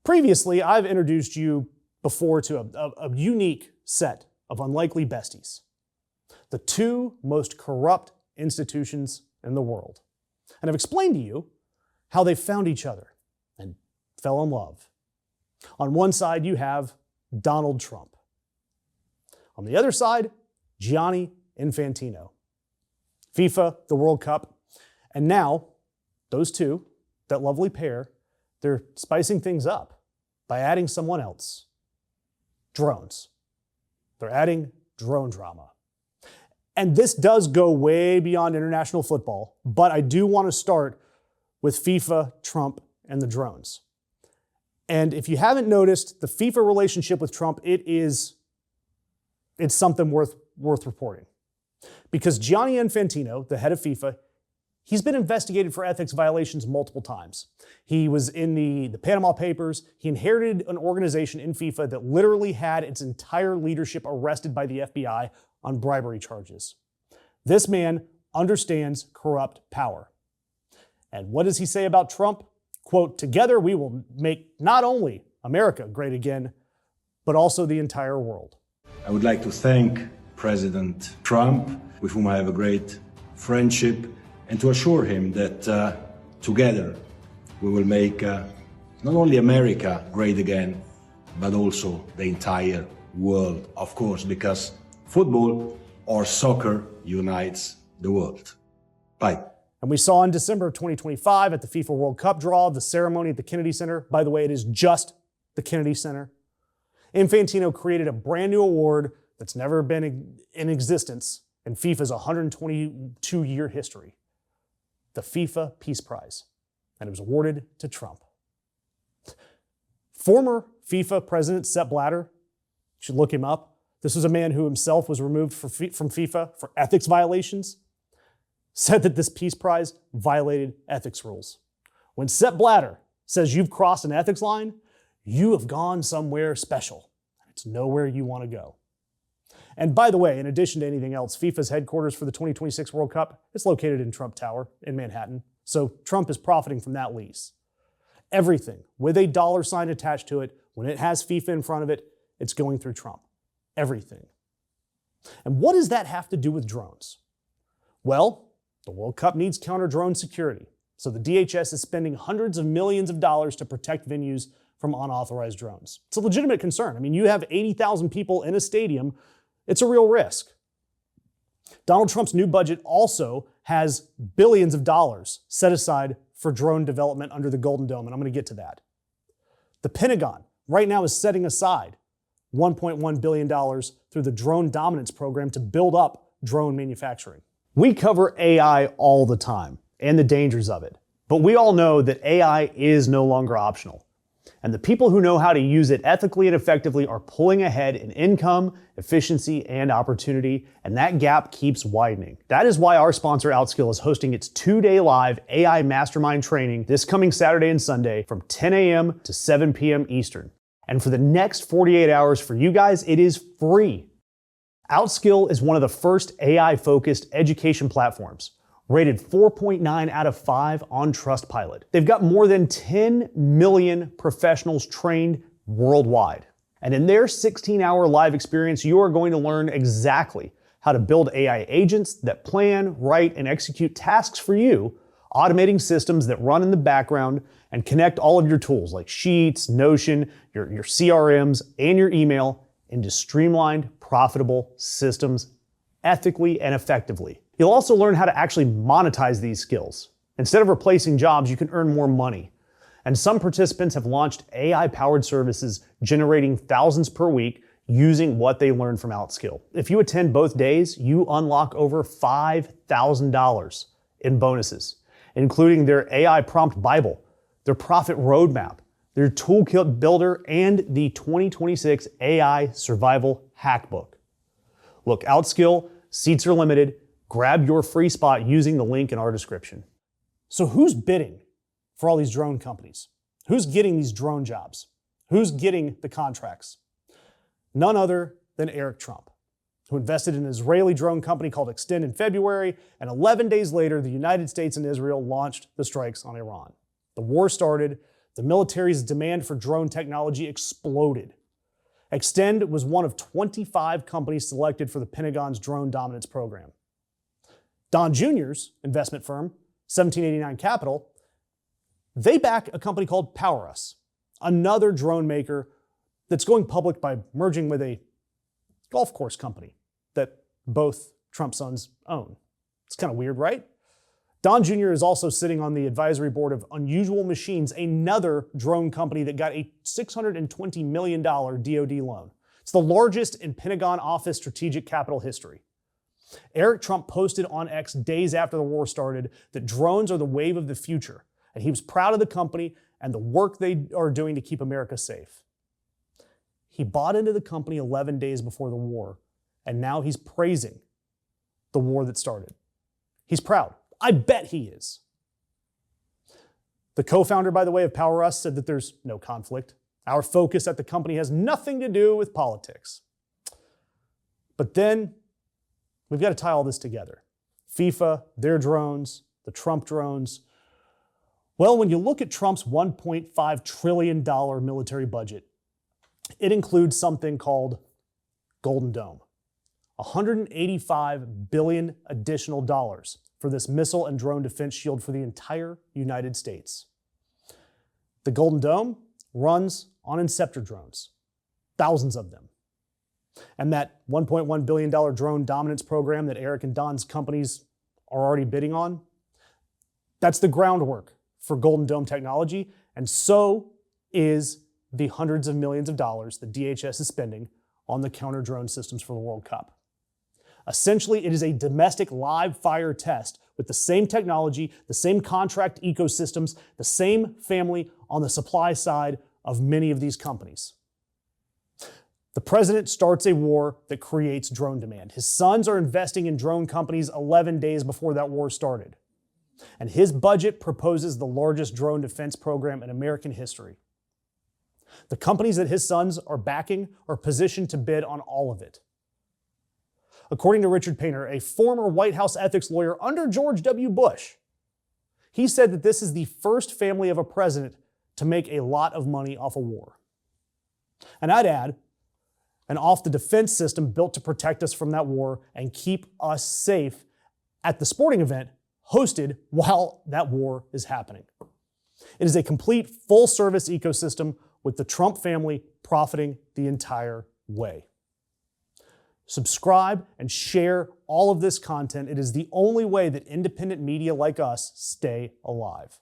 Previously, I've introduced you before to a unique set of unlikely besties. The two most corrupt institutions in the world. And I've explained to you how they found each other and fell in love. On one side, you have Donald Trump. On the other side, Gianni Infantino. FIFA, the World Cup, and now those two, that lovely pair, they're spicing things up by adding someone else. Drones. They're adding drone drama. And this does go way beyond international football, but I do want to start with FIFA, Trump, and the drones. And if you haven't noticed, the FIFA relationship with Trump, it's something worth reporting. Because Gianni Infantino, the head of FIFA, he's been investigated for ethics violations multiple times. He was in the Panama Papers. He inherited an organization in FIFA that literally had its entire leadership arrested by the FBI on bribery charges. This man understands corrupt power. And what does he say about Trump? Quote, "Together we will make not only America great again, but also the entire world." I would like to thank President Trump, with whom I have a great friendship, and to assure him that together we will make not only America great again, but also the entire world, of course, because football or soccer unites the world. Bye. And we saw in December of 2025 at the FIFA World Cup draw, the ceremony at the Kennedy Center. By the way, it is just the Kennedy Center. Infantino created a brand new award that's never been in existence in FIFA's 122-year history. The FIFA Peace Prize. And it was awarded to Trump. Former FIFA President Sepp Blatter, you should look him up. This was a man who himself was removed from FIFA for ethics violations, said that this Peace Prize violated ethics rules. When Sepp Blatter says you've crossed an ethics line, you have gone somewhere special. It's nowhere you want to go. And by the way, in addition to anything else, FIFA's headquarters for the 2026 World Cup is located in Trump Tower in Manhattan. So Trump is profiting from that lease. Everything with a dollar sign attached to it, when it has FIFA in front of it, it's going through Trump. Everything. And what does that have to do with drones? Well, the World Cup needs counter-drone security. So the DHS is spending hundreds of millions of dollars to protect venues from unauthorized drones. It's a legitimate concern. I mean, you have 80,000 people in a stadium. It's a real risk. Donald Trump's new budget also has billions of dollars set aside for drone development under the Golden Dome, and I'm going to get to that. The Pentagon right now is setting aside $1.1 billion through the Drone Dominance Program to build up drone manufacturing. We cover AI all the time and the dangers of it, but we all know that AI is no longer optional. And the people who know how to use it ethically and effectively are pulling ahead in income, efficiency, and opportunity, and that gap keeps widening. That is why our sponsor Outskill is hosting its 2-day live AI Mastermind training this coming Saturday and Sunday from 10 a.m. to 7 p.m. Eastern. And for the next 48 hours for you guys, it is free. Outskill is one of the first AI-focused education platforms, rated 4.9 out of 5 on Trustpilot. They've got more than 10 million professionals trained worldwide. And in their 16-hour live experience, you are going to learn exactly how to build AI agents that plan, write, and execute tasks for you, automating systems that run in the background and connect all of your tools like Sheets, Notion, your CRMs, and your email into streamlined, profitable systems ethically and effectively. You'll also learn how to actually monetize these skills. Instead of replacing jobs, you can earn more money. And some participants have launched AI-powered services generating thousands per week using what they learned from Outskill. If you attend both days, you unlock over $5,000 in bonuses, including their AI prompt Bible, their profit roadmap, their toolkit builder, and the 2026 AI Survival Hackbook. Look, Outskill, seats are limited. Grab your free spot using the link in our description. So who's bidding for all these drone companies? Who's getting these drone jobs? Who's getting the contracts? None other than Eric Trump, who invested in an Israeli drone company called Extend in February, and 11 days later, the United States and Israel launched the strikes on Iran. The war started, the military's demand for drone technology exploded. Extend was one of 25 companies selected for the Pentagon's drone dominance program. Don Jr.'s investment firm, 1789 Capital, they back a company called PowerUs, another drone maker that's going public by merging with a golf course company that both Trump sons own. It's kind of weird, right? Don Jr. is also sitting on the advisory board of Unusual Machines, another drone company that got a $620 million DoD loan. It's the largest in Pentagon office strategic capital history. Eric Trump posted on X days after the war started that drones are the wave of the future, and he was proud of the company and the work they are doing to keep America safe. He bought into the company 11 days before the war, and now he's praising the war that started. He's proud. I bet he is. The co-founder, by the way, of PowerUs said that there's no conflict. Our focus at the company has nothing to do with politics. But then we've got to tie all this together. FIFA, their drones, the Trump drones. Well, when you look at Trump's $1.5 trillion military budget, it includes something called Golden Dome. $185 billion additional dollars for this missile and drone defense shield for the entire United States. The Golden Dome runs on Inceptor drones, thousands of them. And that $1.1 billion drone dominance program that Eric and Don's companies are already bidding on, that's the groundwork for Golden Dome technology, and so is the hundreds of millions of dollars that DHS is spending on the counter-drone systems for the World Cup. Essentially, it is a domestic live fire test with the same technology, the same contract ecosystems, the same family on the supply side of many of these companies. The president starts a war that creates drone demand. His sons are investing in drone companies 11 days before that war started. And his budget proposes the largest drone defense program in American history. The companies that his sons are backing are positioned to bid on all of it. According to Richard Painter, a former White House ethics lawyer under George W. Bush, he said that this is the first family of a president to make a lot of money off a war. And I'd add, and off the defense system built to protect us from that war and keep us safe at the sporting event hosted while that war is happening. It is a complete full-service ecosystem with the Trump family profiting the entire way. Subscribe and share all of this content. It is the only way that independent media like us stay alive.